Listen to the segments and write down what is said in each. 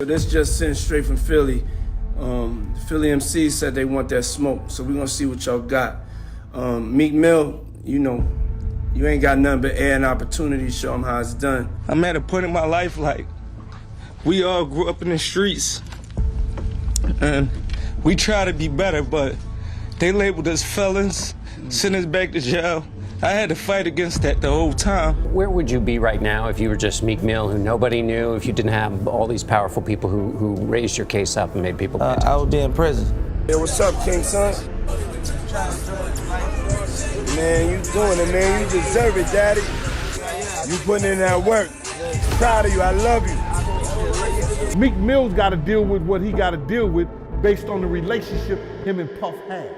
This just sent straight from Philly. Philly MC said they want that smoke, so we're gonna see what y'all got. Meek Mill, you know, you ain't got nothing but air and opportunity. Show them how it's done. I'm at a point in my life like we all grew up in the streets and we try to be better, but they labeled us felons, sent us back to jail. I had to fight against that the whole time. Where would you be right now if you were just Meek Mill, who nobody knew, if you didn't have all these powerful people who raised your case up and made people pay attention? I would be in prison. Hey, what's up, King Son? Man, you doing it, man. You deserve it, Daddy. You putting in that work. Proud of you. I love you. Meek Mill's got to deal with what he got to deal with based on the relationship him and Puff had.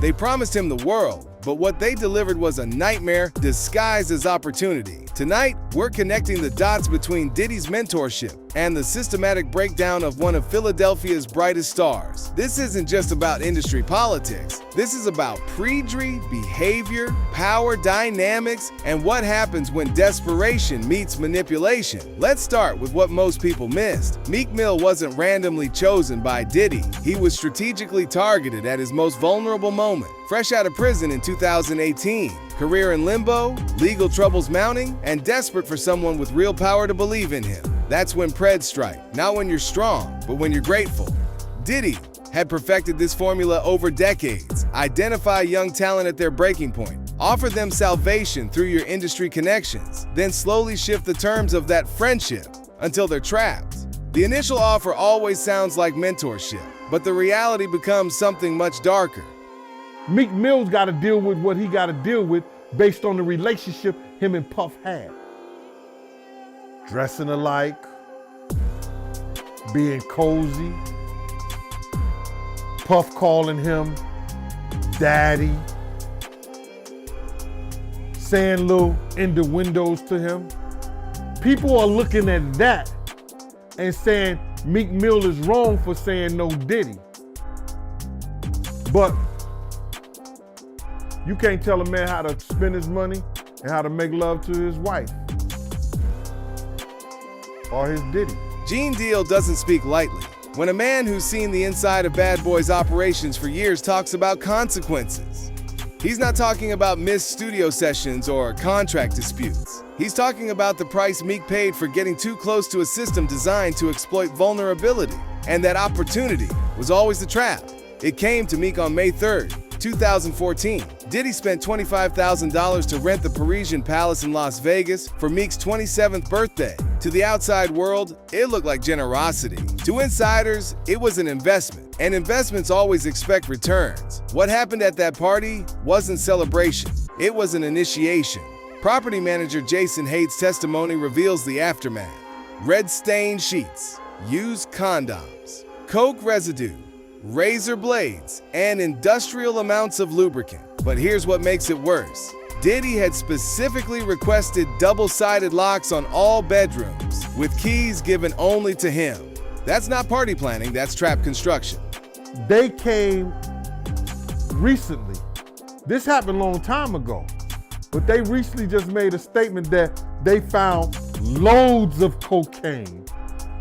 They promised him the world, but what they delivered was a nightmare disguised as opportunity. Tonight, we're connecting the dots between Diddy's mentorship and the systematic breakdown of one of Philadelphia's brightest stars. This isn't just about industry politics. This is about predry, behavior, power dynamics, and what happens when desperation meets manipulation. Let's start with what most people missed. Meek Mill wasn't randomly chosen by Diddy. He was strategically targeted at his most vulnerable moment. Fresh out of prison in 2018, career in limbo, legal troubles mounting, and desperate for someone with real power to believe in him. That's when preds strike, not when you're strong, but when you're grateful. Diddy had perfected this formula over decades. Identify young talent at their breaking point, offer them salvation through your industry connections, then slowly shift the terms of that friendship until they're trapped. The initial offer always sounds like mentorship, but the reality becomes something much darker. Meek Mill's got to deal with what he got to deal with based on the relationship him and Puff had. Dressing alike, being cozy, Puff calling him daddy, saying little innuendos to him. People are looking at that and saying Meek Mill is wrong for saying no Diddy. But you can't tell a man how to spend his money and how to make love to his wife or his Diddy. Gene Deal doesn't speak lightly. When a man who's seen the inside of Bad Boy's operations for years talks about consequences, he's not talking about missed studio sessions or contract disputes. He's talking about the price Meek paid for getting too close to a system designed to exploit vulnerability. And that opportunity was always the trap. It came to Meek on May 3rd, 2014. Diddy spent $25,000 to rent the Parisian Palace in Las Vegas for Meek's 27th birthday. To the outside world, it looked like generosity. To insiders, it was an investment, and investments always expect returns. What happened at that party wasn't celebration, it was an initiation. Property manager Jason Haight's testimony reveals the aftermath. Red-stained sheets, used condoms, coke residue, razor blades, and industrial amounts of lubricant. But here's what makes it worse. Diddy had specifically requested double-sided locks on all bedrooms, with keys given only to him. That's not party planning, that's trap construction. They came recently. This happened a long time ago, but they recently just made a statement that they found loads of cocaine.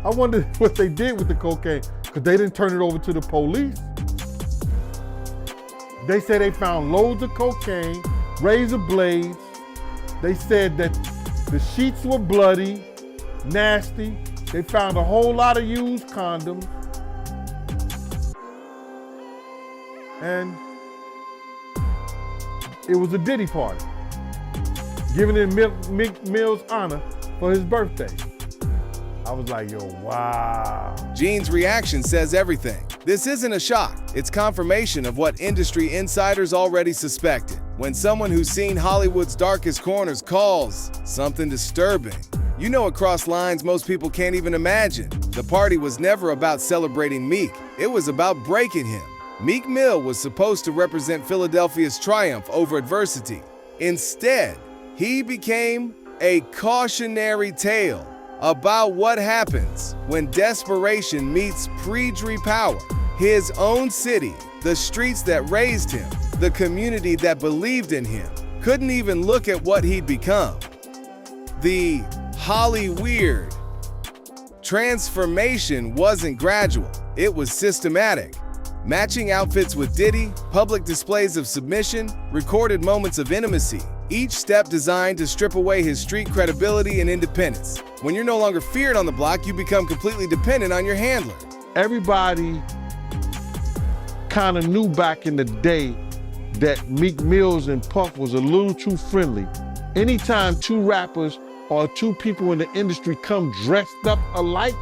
I wonder what they did with the cocaine, because they didn't turn it over to the police. They said they found loads of cocaine, razor blades. They said that the sheets were bloody, nasty. They found a whole lot of used condoms. And it was a Diddy party, giving in Meek Mill's honor for his birthday. I was like, yo, wow. Gene's reaction says everything. This isn't a shock. It's confirmation of what industry insiders already suspected. When someone who's seen Hollywood's darkest corners calls something disturbing, you know it crossed lines most people can't even imagine. The party was never about celebrating Meek. It was about breaking him. Meek Mill was supposed to represent Philadelphia's triumph over adversity. Instead, he became a cautionary tale about what happens when desperation meets predry power. His own city, the streets that raised him, the community that believed in him, couldn't even look at what he'd become. The Holly Weird Transformation wasn't gradual, it was systematic. Matching outfits with Diddy, public displays of submission, recorded moments of intimacy, each step designed to strip away his street credibility and independence. When you're no longer feared on the block, you become completely dependent on your handler. Everybody kind of knew back in the day that Meek Mills and Puff was a little too friendly. Anytime two rappers or two people in the industry come dressed up alike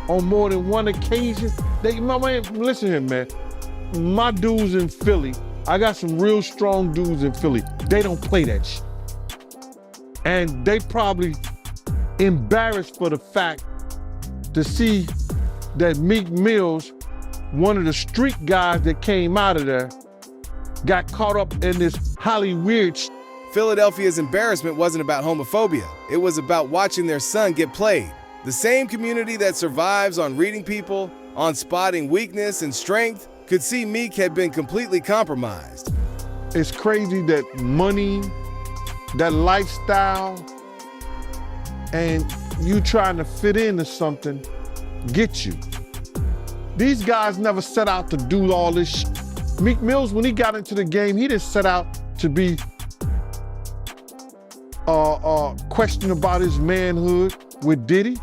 on more than one occasion, listen here, man. My dudes in Philly, I got some real strong dudes in Philly. They don't play that shit. And they probably embarrassed for the fact to see that Meek Mills, one of the street guys that came out of there, got caught up in this Hollywood shit. Philadelphia's embarrassment wasn't about homophobia. It was about watching their son get played. The same community that survives on reading people, on spotting weakness and strength, could see Meek had been completely compromised. It's crazy that money, that lifestyle, and you trying to fit into something get you. These guys never set out to do all this shit. Meek Mills, when he got into the game, he didn't set out to be questioned about his manhood with Diddy.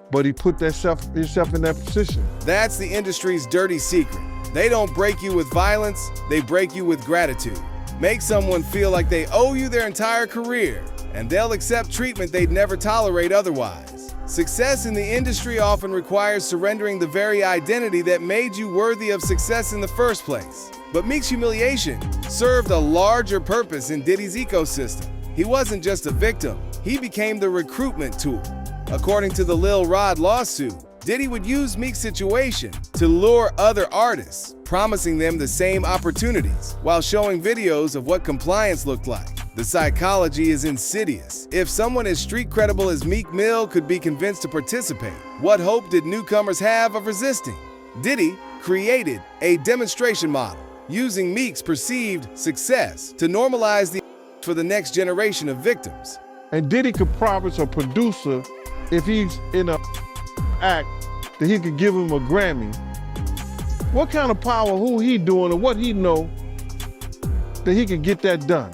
But he put himself in that position. That's the industry's dirty secret. They don't break you with violence, they break you with gratitude. Make someone feel like they owe you their entire career, and they'll accept treatment they'd never tolerate otherwise. Success in the industry often requires surrendering the very identity that made you worthy of success in the first place. But Meek's humiliation served a larger purpose in Diddy's ecosystem. He wasn't just a victim, he became the recruitment tool. According to the Lil Rod lawsuit, Diddy would use Meek's situation to lure other artists, promising them the same opportunities, while showing videos of what compliance looked like. The psychology is insidious. If someone as street credible as Meek Mill could be convinced to participate, what hope did newcomers have of resisting? Diddy created a demonstration model, using Meek's perceived success to normalize the for the next generation of victims. And Diddy could promise a producer, if he's in a act, that he could give him a Grammy. What kind of power, who he doing, or what he know, that he can get that done?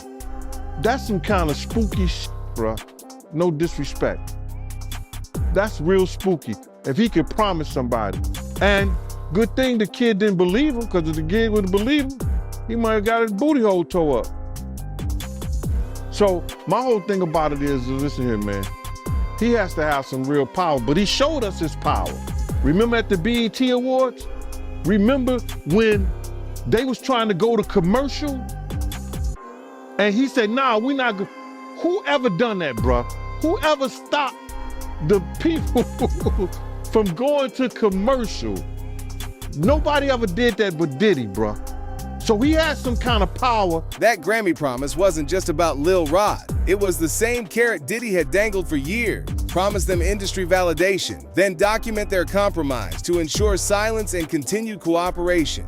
That's some kind of spooky shit, bruh. No disrespect. That's real spooky. If he could promise somebody. And good thing the kid didn't believe him, because if the kid would have believed him, he might have got his booty hole tore up. So my whole thing about it is, listen here, man. He has to have some real power, but he showed us his power. Remember at the BET Awards? Remember when they was trying to go to commercial? And he said, nah, we not go. Whoever done that, bruh? Whoever stopped the people from going to commercial? Nobody ever did that but Diddy, bruh. So he has some kind of power. That Grammy promise wasn't just about Lil Rod. It was the same carrot Diddy had dangled for years. Promise them industry validation, then document their compromise to ensure silence and continued cooperation.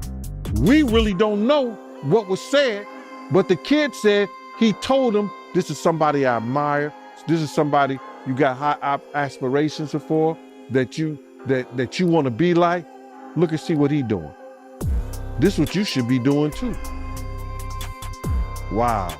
We really don't know what was said, but the kid said he told him, this is somebody I admire. This is somebody you got high aspirations for, that you want to be like. Look and see what he doing. This is what you should be doing too. Wow,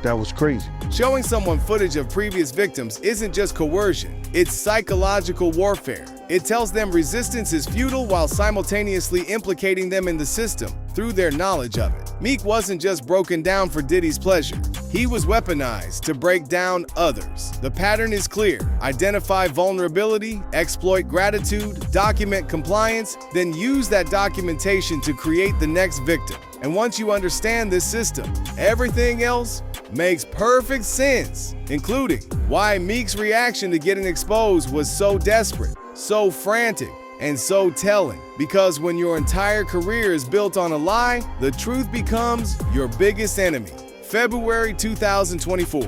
that was crazy. Showing someone footage of previous victims isn't just coercion, it's psychological warfare. It tells them resistance is futile while simultaneously implicating them in the system through their knowledge of it. Meek wasn't just broken down for Diddy's pleasure. He was weaponized to break down others. The pattern is clear. Identify vulnerability, exploit gratitude, document compliance, then use that documentation to create the next victim. And once you understand this system, everything else makes perfect sense, including why Meek's reaction to getting exposed was so desperate, so frantic, and so telling. Because when your entire career is built on a lie, the truth becomes your biggest enemy. February 2024.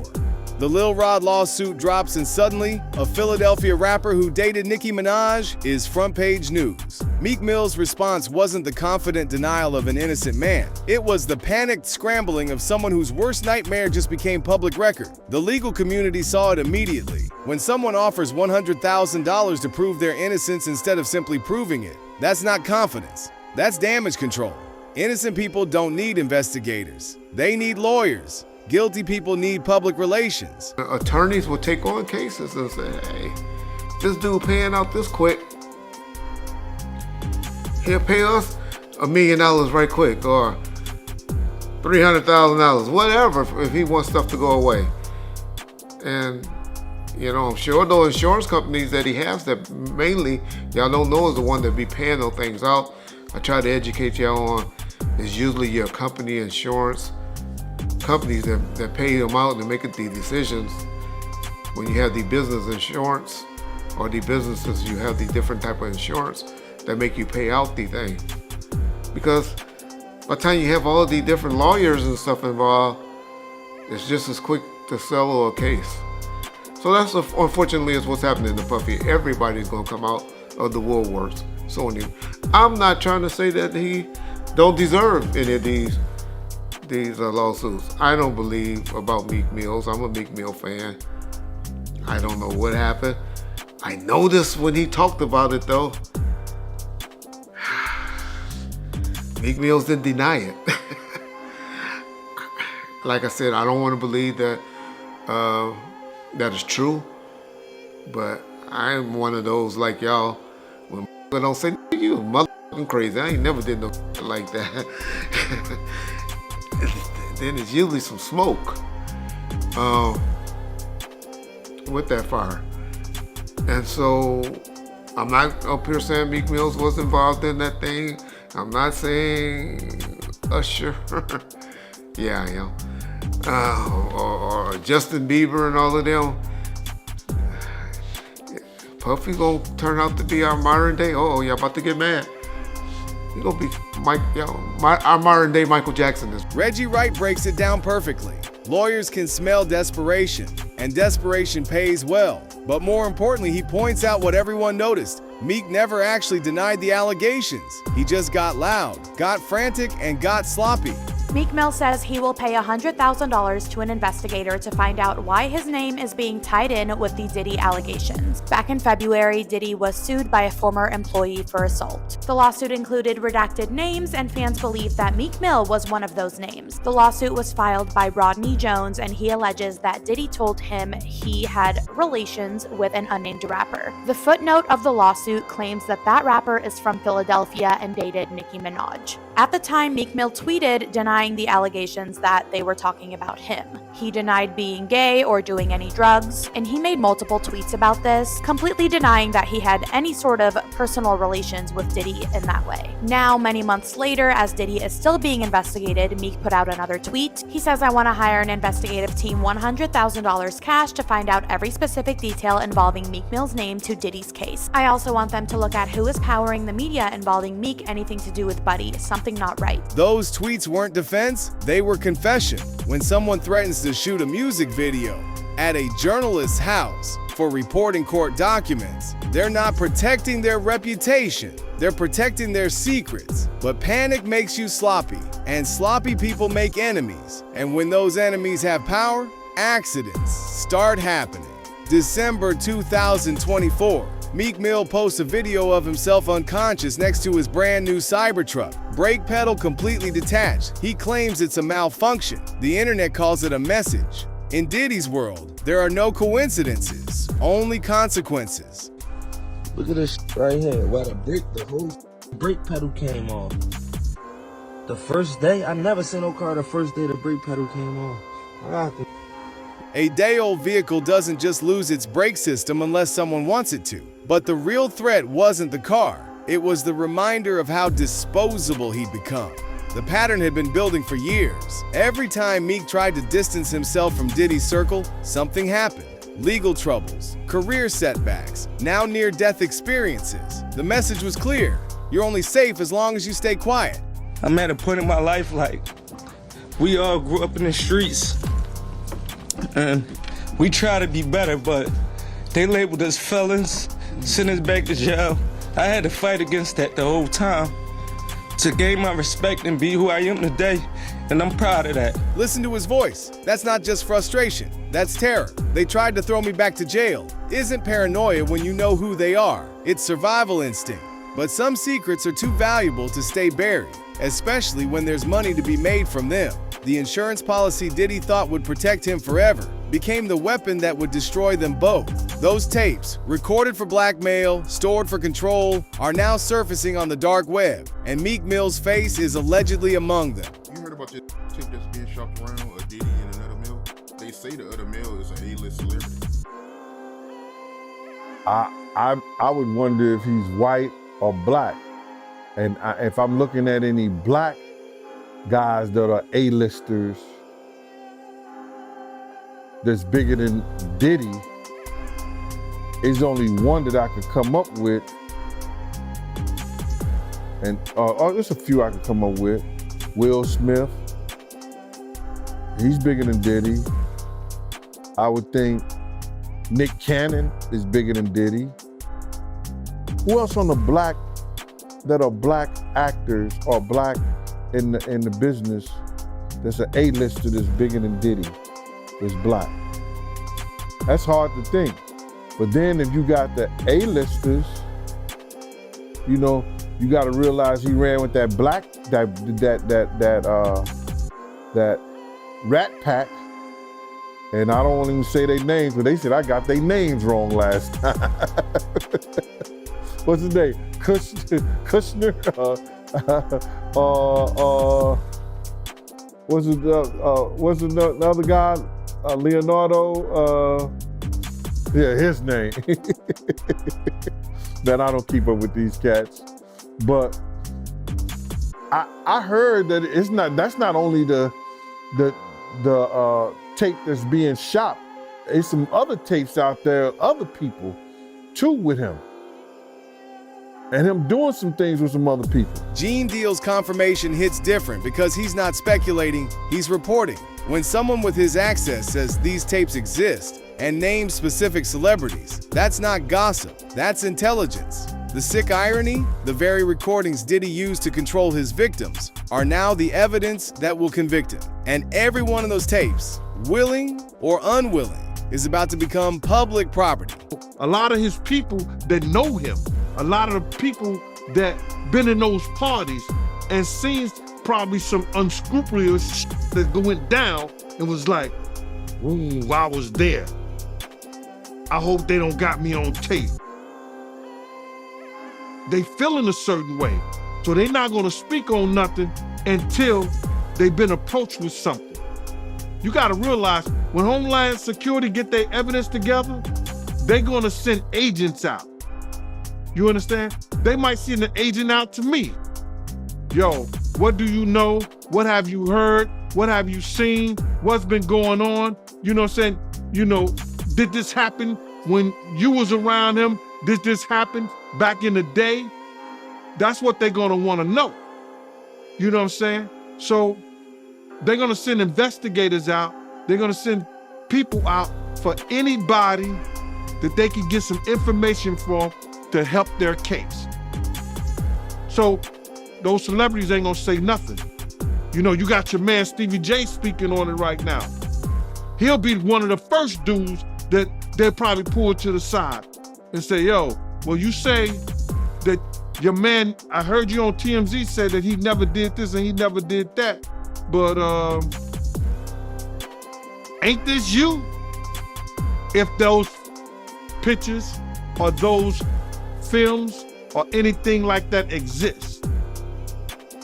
The Lil Rod lawsuit drops and suddenly, a Philadelphia rapper who dated Nicki Minaj is front page news. Meek Mill's response wasn't the confident denial of an innocent man. It was the panicked scrambling of someone whose worst nightmare just became public record. The legal community saw it immediately. When someone offers $100,000 to prove their innocence instead of simply proving it, that's not confidence. That's damage control. Innocent people don't need investigators. They need lawyers. Guilty people need public relations. Attorneys will take on cases and say, hey, this dude paying out this quick. He'll pay us $1 million right quick, or $300,000, whatever, if he wants stuff to go away. And, you know, I'm sure those insurance companies that he has that mainly, y'all don't know, is the one that be paying those things out. I try to educate y'all on, is usually your company insurance companies that pay them out and make the decisions. When you have the business insurance, or the businesses, you have the different type of insurance that make you pay out the thing. Because by the time you have all the different lawyers and stuff involved, it's just as quick to settle a case. So that's unfortunately is what's happening to Puffy. Everybody's gonna come out of the woodworks. So I'm not trying to say that he don't deserve any of these lawsuits. I don't believe about Meek Mills. I'm a Meek Mill fan. I don't know what happened. I noticed when he talked about it though, Meek Mills didn't deny it. Like I said, I don't want to believe that that is true, but I'm one of those like y'all, when don't say, you motherfucking crazy, I ain't never did no like that. Then it's usually some smoke with that fire. And so I'm not up here saying Meek Mills was involved in that thing. I'm not saying Usher. Yeah, I am. Or Justin Bieber and all of them. Puffy gonna turn out to be our modern day. Oh, y'all about to get mad. He gonna be our modern day Michael Jackson. Reggie Wright breaks it down perfectly. Lawyers can smell desperation, and desperation pays well. But more importantly, he points out what everyone noticed. Meek never actually denied the allegations. He just got loud, got frantic, and got sloppy. Meek Mill says he will pay $100,000 to an investigator to find out why his name is being tied in with the Diddy allegations. Back in February, Diddy was sued by a former employee for assault. The lawsuit included redacted names, and fans believe that Meek Mill was one of those names. The lawsuit was filed by Rodney Jones, and he alleges that Diddy told him he had relations with an unnamed rapper. The footnote of the lawsuit claims that that rapper is from Philadelphia and dated Nicki Minaj. At the time, Meek Mill tweeted denying the allegations that they were talking about him. He denied being gay or doing any drugs, and he made multiple tweets about this, completely denying that he had any sort of personal relations with Diddy in that way. Now, many months later, as Diddy is still being investigated, Meek put out another tweet. He says, "I want to hire an investigative team $100,000 cash to find out every specific detail involving Meek Mill's name to Diddy's case. I also want them to look at who is powering the media involving Meek, anything to do with Buddy, something not right." Those tweets weren't defense, they were confession. When someone threatens to shoot a music video at a journalist's house for reporting court documents, they're not protecting their reputation, they're protecting their secrets. But panic makes you sloppy, and sloppy people make enemies. And when those enemies have power, accidents start happening. December 2024. Meek Mill posts a video of himself unconscious next to his brand new Cybertruck. Brake pedal completely detached. He claims it's a malfunction. The internet calls it a message. In Diddy's world, there are no coincidences, only consequences. Look at this right here. Where the whole brake pedal came off. The first day, I never seen no car the first day the brake pedal came off. A day-old vehicle doesn't just lose its brake system unless someone wants it to. But the real threat wasn't the car. It was the reminder of how disposable he'd become. The pattern had been building for years. Every time Meek tried to distance himself from Diddy's circle, something happened. Legal troubles, career setbacks, now near-death experiences. The message was clear. You're only safe as long as you stay quiet. I'm at a point in my life like we all grew up in the streets. And We try to be better, but they labeled us felons, sent us back to jail. I had to fight against that the whole time to gain my respect and be who I am today, and I'm proud of that. Listen to his voice. That's not just frustration, that's terror. They tried to throw me back to jail. Isn't paranoia when you know who they are. It's survival instinct. But some secrets are too valuable to stay buried, especially when there's money to be made from them. The insurance policy Diddy thought would protect him forever became the weapon that would destroy them both. Those tapes, recorded for blackmail, stored for control, are now surfacing on the dark web, and Meek Mill's face is allegedly among them. You heard about this tape that's being shopped around, a Diddy and another Mill? They say the other Mill is an A-list celebrity. I would wonder if he's white or black. And if I'm looking at any black guys that are A-listers that's bigger than Diddy, there's only one that I could come up with. And there's a few I could come up with. Will Smith, he's bigger than Diddy. I would think Nick Cannon is bigger than Diddy. Who else on the black that are black actors or black in the business that's an A-lister that's bigger than Diddy, that's black? That's hard to think. But then if you got the A-listers, you know, you got to realize he ran with that that Rat Pack, and I don't want to even say their names, but they said I got their names wrong last time. What's his name? Kushner? What's the other guy? Leonardo? Yeah, his name. Man, I don't keep up with these cats. But I heard that that's not only the tape that's being shot. There's some other tapes out there, other people too with him. And him doing some things with some other people. Gene Deal's confirmation hits different because he's not speculating, he's reporting. When someone with his access says these tapes exist and names specific celebrities, that's not gossip, that's intelligence. The sick irony, the very recordings Diddy used to control his victims, are now the evidence that will convict him. And every one of those tapes, willing or unwilling, is about to become public property. A lot of his people that know him, a lot of the people that been in those parties and seen probably some unscrupulous shit that went down and was like, ooh, I was there. I hope they don't got me on tape. They feeling a certain way, so they're not gonna speak on nothing until they've been approached with something. You gotta realize, when Homeland Security get their evidence together, they're gonna send agents out. You understand? They might send an agent out to me. Yo, what do you know? What have you heard? What have you seen? What's been going on? You know what I'm saying? You know, did this happen when you was around him? Did this happen back in the day? That's what they're gonna wanna know. You know what I'm saying? So they're gonna send investigators out. They're gonna send people out for anybody that they can get some information from to help their case. So those celebrities ain't gonna say nothing. You know, you got your man Stevie J speaking on it right now. He'll be one of the first dudes that they'll probably pull to the side and say, yo, well, you say that your man, I heard you on TMZ say that he never did this and he never did that, but ain't this you? If those pictures or those films or anything like that exists.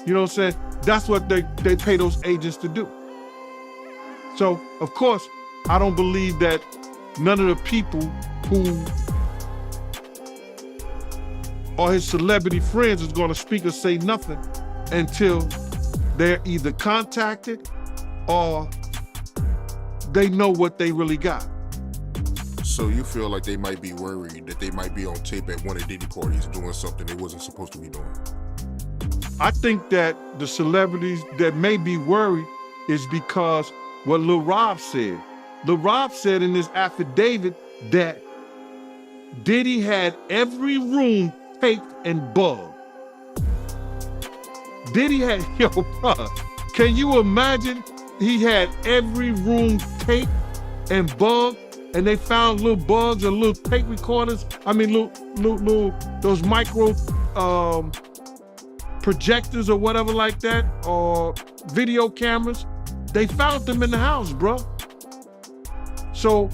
You know what I'm saying? That's what they pay those agents to do. So, of course, I don't believe that none of the people who are his celebrity friends is gonna speak or say nothing until they're either contacted or they know what they really got. So you feel like they might be worried that they might be on tape at one of Diddy parties doing something they wasn't supposed to be doing? I think that the celebrities that may be worried is because what Lil Rob said. LaRob said in this affidavit that Diddy had every room taped and bugged. Diddy had, yo, bruh, can you imagine? He had every room taped and bugged, and they found little bugs or little tape recorders. I mean, little those micro projectors or whatever like that, or video cameras. They found them in the house, bro. So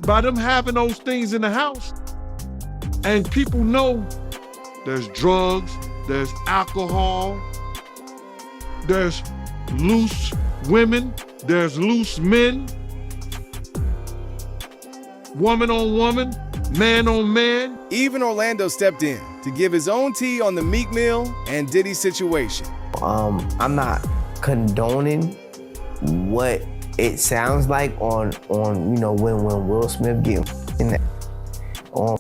by them having those things in the house, and people know there's drugs, there's alcohol, there's loose women, there's loose men, woman on woman, man on man. Even Orlando stepped in to give his own tea on the Meek Mill and Diddy situation. I'm not condoning what it sounds like on you know, when Will Smith get in the, on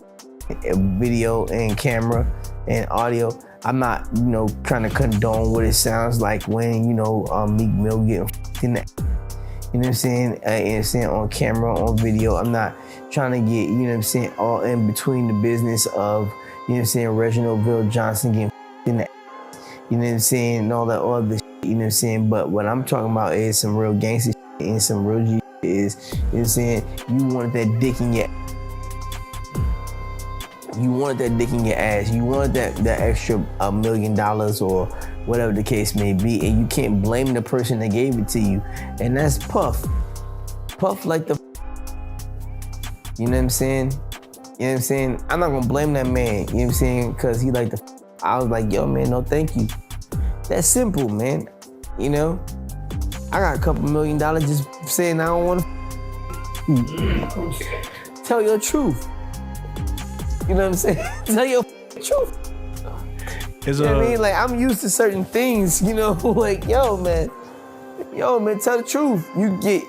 video and camera and audio. I'm not, you know, trying to condone what it sounds like when, you know, Meek Mill getting in the, you know what I'm saying, on camera, on video. I'm not trying to get, you know what I'm saying, all in between the business of, you know what I'm saying, Reginald Bill Johnson getting in the, you know what I'm saying, and all that other shit, you know what I'm saying. But what I'm talking about is some real gangster shit and some real G is, you know what I'm saying, you wanted that dick in your, you wanted that dick in your ass. You wanted that extra $1 million or whatever the case may be, and you can't blame the person that gave it to you. And that's Puff. Puff like the, you know what I'm saying? You know what I'm saying? I'm not gonna blame that man, you know what I'm saying? Cause he like the, I was like, yo man, no thank you. That's simple, man. You know? I got a couple $1 million just saying I don't wanna tell your truth. You know what I'm saying? Tell your truth. You know what I mean? Like, I'm used to certain things, you know, like, yo, man, tell the truth. You get,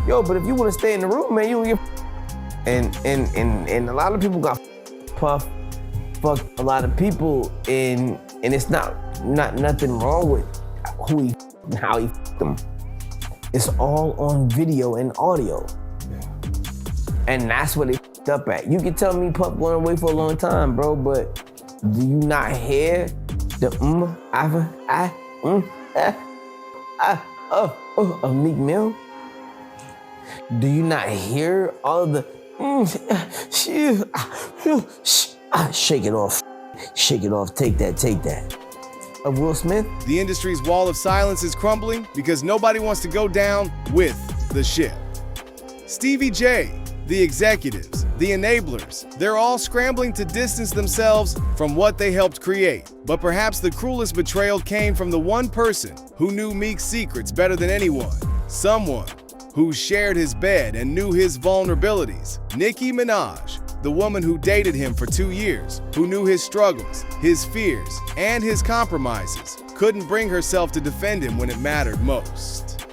yo, but if you want to stay in the room, man, you get, and a lot of people got Puff, fuck a lot of people, and it's not nothing wrong with who he, how he fucked them. It's all on video and audio. And that's what they fucked up at. You can tell me Puff going away for a long time, bro, but do you not hear the of Meek Mill? Do you not hear all the shake it off, take that, of Will Smith? The industry's wall of silence is crumbling because nobody wants to go down with the ship. Stevie J, the executives, the enablers, they're all scrambling to distance themselves from what they helped create. But perhaps the cruelest betrayal came from the one person who knew Meek's secrets better than anyone. Someone who shared his bed and knew his vulnerabilities. Nicki Minaj, the woman who dated him for 2 years, who knew his struggles, his fears, and his compromises, couldn't bring herself to defend him when it mattered most.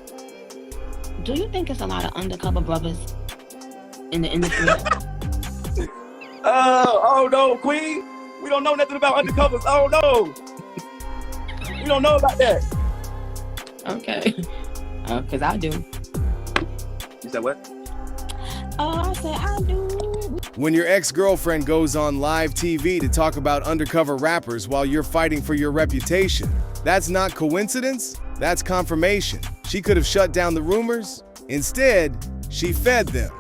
Do you think it's a lot of undercover brothers in the industry? Oh no, Queen. We don't know nothing about undercovers. Oh no. We don't know about that. Okay. Cause I do. You said what? Oh, I said I do. When your ex-girlfriend goes on live TV to talk about undercover rappers while you're fighting for your reputation, that's not coincidence, that's confirmation. She could have shut down the rumors. Instead, she fed them.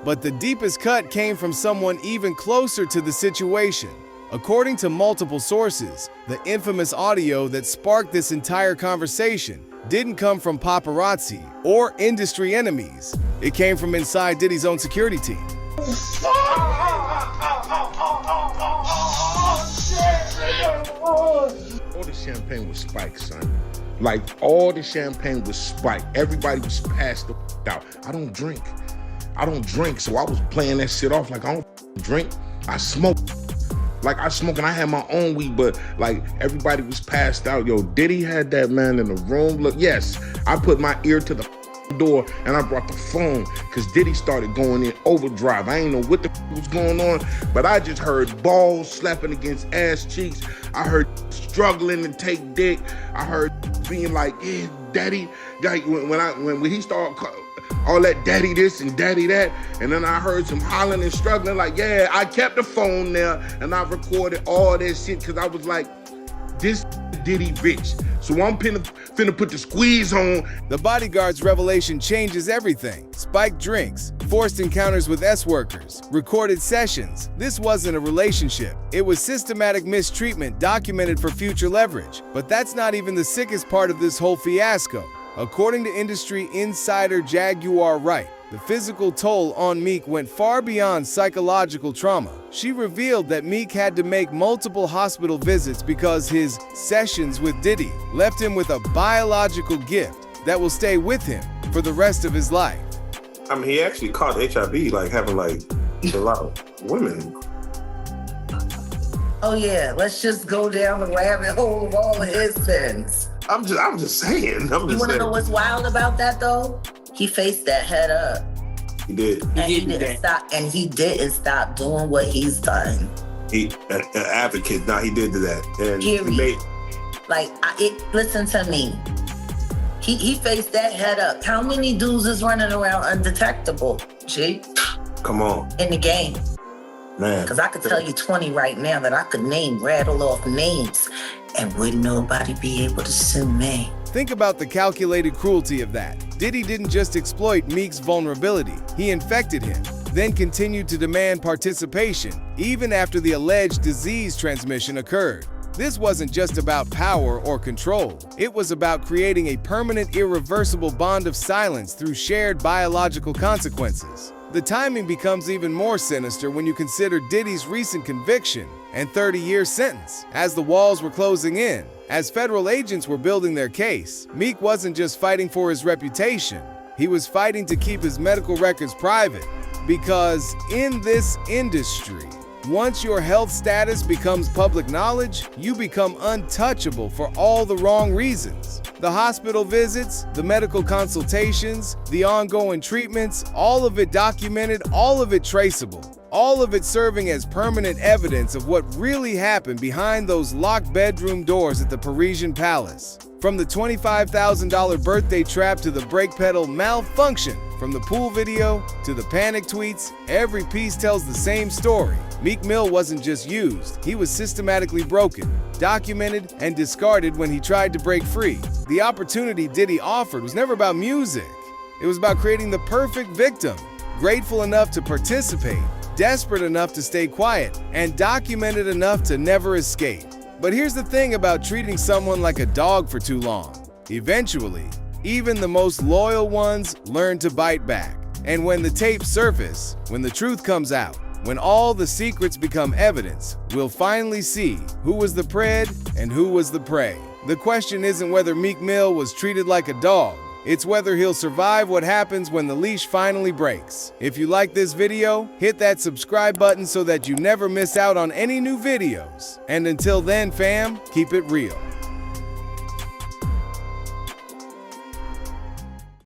But the deepest cut came from someone even closer to the situation. According to multiple sources, the infamous audio that sparked this entire conversation didn't come from paparazzi or industry enemies. It came from inside Diddy's own security team. All the champagne was spiked, son. Like, all the champagne was spiked. Everybody was passed out. I don't drink, so I was playing that shit off like I don't drink. I smoke. Like, I smoke and I had my own weed, but like everybody was passed out. Yo, Diddy had that man in the room. Look, yes, I put my ear to the door and I brought the phone because Diddy started going in overdrive. I ain't know what the was going on, but I just heard balls slapping against ass cheeks. I heard struggling to take dick. I heard being like, yeah, daddy. Like when he started all that daddy this and daddy that. And then I heard some hollering and struggling like, yeah, I kept the phone there and I recorded all that shit because I was like, this Diddy bitch. So I'm finna put the squeeze on. The bodyguard's revelation changes everything. Spiked drinks, forced encounters with S-workers, recorded sessions. This wasn't a relationship. It was systematic mistreatment documented for future leverage. But that's not even the sickest part of this whole fiasco. According to industry insider Jaguar Wright, the physical toll on Meek went far beyond psychological trauma. She revealed that Meek had to make multiple hospital visits because his sessions with Diddy left him with a biological gift that will stay with him for the rest of his life. I mean, he actually caught HIV, like having like a lot of women. Oh yeah, let's just go down the rabbit hole of all of his sins. I'm just saying. You want to know what's wild about that though? He faced that head up. He did. And he didn't stop. And he didn't stop doing what he's done. He an advocate. Now he did that. And period. Listen to me. He faced that head up. How many dudes is running around undetectable? G. Come on. In the game. Man. Because I could tell you 20 right now that I could rattle off names, and wouldn't nobody be able to sue me. Think about the calculated cruelty of that. Diddy didn't just exploit Meek's vulnerability, he infected him, then continued to demand participation, even after the alleged disease transmission occurred. This wasn't just about power or control. It was about creating a permanent, irreversible bond of silence through shared biological consequences. The timing becomes even more sinister when you consider Diddy's recent conviction and 30-year sentence. As the walls were closing in, as federal agents were building their case, Meek wasn't just fighting for his reputation. He was fighting to keep his medical records private. Because in this industry, once your health status becomes public knowledge, you become untouchable for all the wrong reasons. The hospital visits, the medical consultations, the ongoing treatments, all of it documented, all of it traceable. All of it serving as permanent evidence of what really happened behind those locked bedroom doors at the Parisian Palace. From the $25,000 birthday trap to the brake pedal malfunction, from the pool video to the panic tweets, every piece tells the same story. Meek Mill wasn't just used, he was systematically broken, documented, and discarded when he tried to break free. The opportunity Diddy offered was never about music. It was about creating the perfect victim, grateful enough to participate, desperate enough to stay quiet, and documented enough to never escape. But here's the thing about treating someone like a dog for too long. Eventually, even the most loyal ones learn to bite back. And when the tapes surface, when the truth comes out, when all the secrets become evidence, we'll finally see who was the pred and who was the prey. The question isn't whether Meek Mill was treated like a dog. It's whether he'll survive what happens when the leash finally breaks. If you like this video, hit that subscribe button so that you never miss out on any new videos. And until then, fam, keep it real.